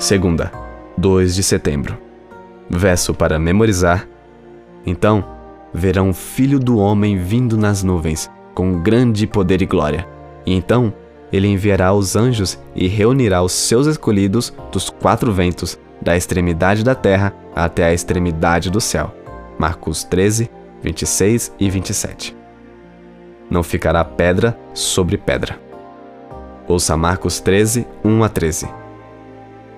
Segunda, 2 de setembro. Verso para memorizar. Então, verão o Filho do Homem vindo nas nuvens, com grande poder e glória. E então, ele enviará os anjos e reunirá os seus escolhidos dos 4 ventos, da extremidade da terra até a extremidade do céu. Marcos 13, 26 e 27. Não ficará pedra sobre pedra. Ouça Marcos 13, 1 a 13.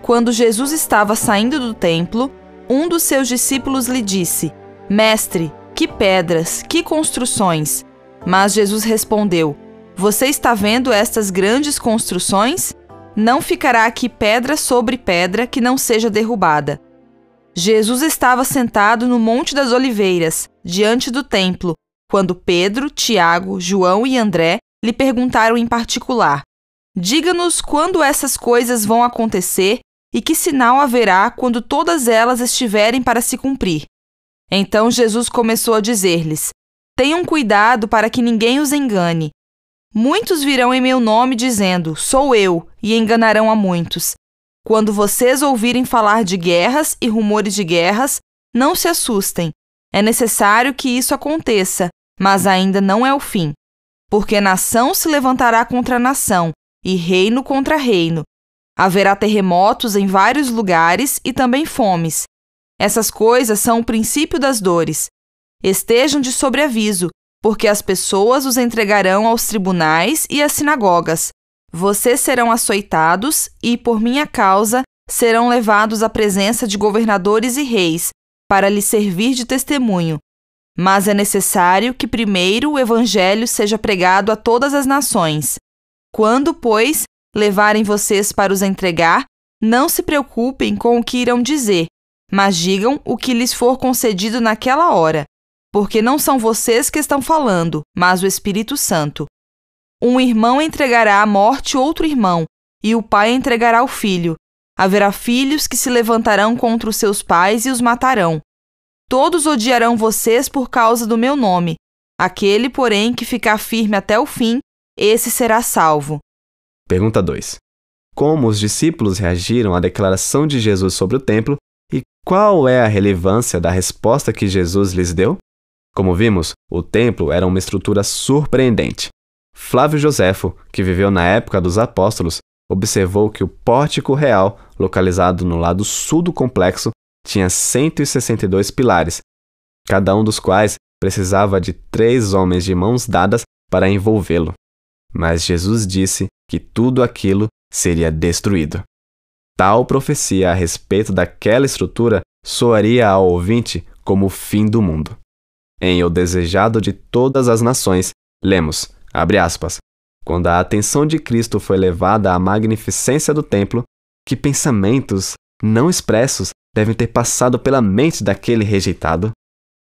Quando Jesus estava saindo do templo, um dos seus discípulos lhe disse: Mestre, que pedras, que construções! Mas Jesus respondeu: Você está vendo estas grandes construções? Não ficará aqui pedra sobre pedra que não seja derrubada. Jesus estava sentado no Monte das Oliveiras, diante do templo, quando Pedro, Tiago, João e André lhe perguntaram em particular: Diga-nos quando essas coisas vão acontecer e que sinal haverá quando todas elas estiverem para se cumprir. Então Jesus começou a dizer-lhes: Tenham cuidado para que ninguém os engane. Muitos virão em meu nome dizendo: Sou eu, e enganarão a muitos. Quando vocês ouvirem falar de guerras e rumores de guerras, não se assustem. É necessário que isso aconteça, mas ainda não é o fim. Porque nação se levantará contra nação, e reino contra reino. Haverá terremotos em vários lugares e também fomes. Essas coisas são o princípio das dores. Estejam de sobreaviso, porque as pessoas os entregarão aos tribunais e às sinagogas. Vocês serão açoitados e, por minha causa, serão levados à presença de governadores e reis, para lhes servir de testemunho. Mas é necessário que primeiro o evangelho seja pregado a todas as nações. Quando, pois, levarem vocês para os entregar, não se preocupem com o que irão dizer, mas digam o que lhes for concedido naquela hora, porque não são vocês que estão falando, mas o Espírito Santo. Um irmão entregará à morte outro irmão, e o pai entregará o filho. Haverá filhos que se levantarão contra os seus pais e os matarão. Todos odiarão vocês por causa do meu nome. Aquele, porém, que ficar firme até o fim, esse será salvo. Pergunta 2. Como os discípulos reagiram à declaração de Jesus sobre o templo e qual é a relevância da resposta que Jesus lhes deu? Como vimos, o templo era uma estrutura surpreendente. Flávio Joséfo, que viveu na época dos apóstolos, observou que o pórtico real, localizado no lado sul do complexo, tinha 162 pilares, cada um dos quais precisava de 3 homens de mãos dadas para envolvê-lo. Mas Jesus disse que tudo aquilo seria destruído. Tal profecia a respeito daquela estrutura soaria ao ouvinte como o fim do mundo. Em O Desejado de Todas as Nações, lemos, abre aspas, quando a atenção de Cristo foi levada à magnificência do templo, que pensamentos não expressos devem ter passado pela mente daquele rejeitado?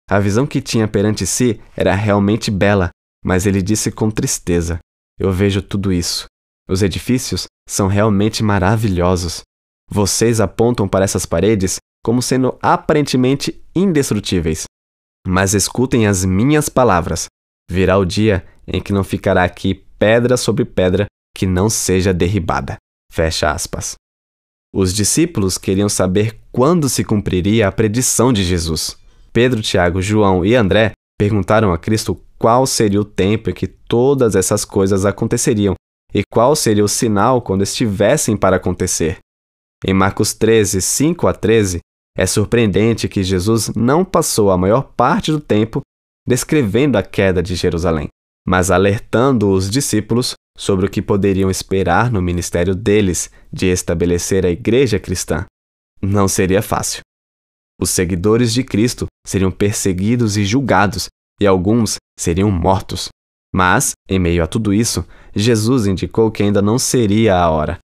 A visão que tinha perante si era realmente bela, mas ele disse com tristeza: Eu vejo tudo isso. Os edifícios são realmente maravilhosos. Vocês apontam para essas paredes como sendo aparentemente indestrutíveis. Mas escutem as minhas palavras. Virá o dia em que não ficará aqui pedra sobre pedra que não seja derribada. Fecha aspas. Os discípulos queriam saber quando se cumpriria a predição de Jesus. Pedro, Tiago, João e André perguntaram a Cristo qual seria o tempo em que todas essas coisas aconteceriam e qual seria o sinal quando estivessem para acontecer. Em Marcos 13, 5 a 13, é surpreendente que Jesus não passou a maior parte do tempo descrevendo a queda de Jerusalém, mas alertando os discípulos sobre o que poderiam esperar no ministério deles de estabelecer a igreja cristã. Não seria fácil. Os seguidores de Cristo seriam perseguidos e julgados, e alguns seriam mortos. Mas, em meio a tudo isso, Jesus indicou que ainda não seria a hora.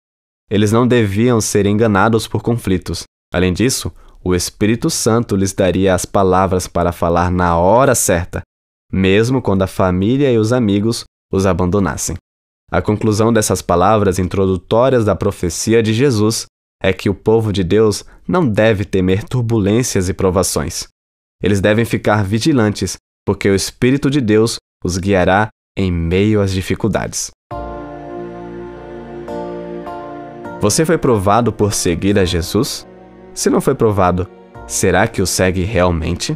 Eles não deviam ser enganados por conflitos. Além disso, o Espírito Santo lhes daria as palavras para falar na hora certa, mesmo quando a família e os amigos os abandonassem. A conclusão dessas palavras introdutórias da profecia de Jesus é que o povo de Deus não deve temer turbulências e provações. Eles devem ficar vigilantes, porque o Espírito de Deus os guiará em meio às dificuldades. Você foi provado por seguir a Jesus? Se não foi provado, será que o segue realmente?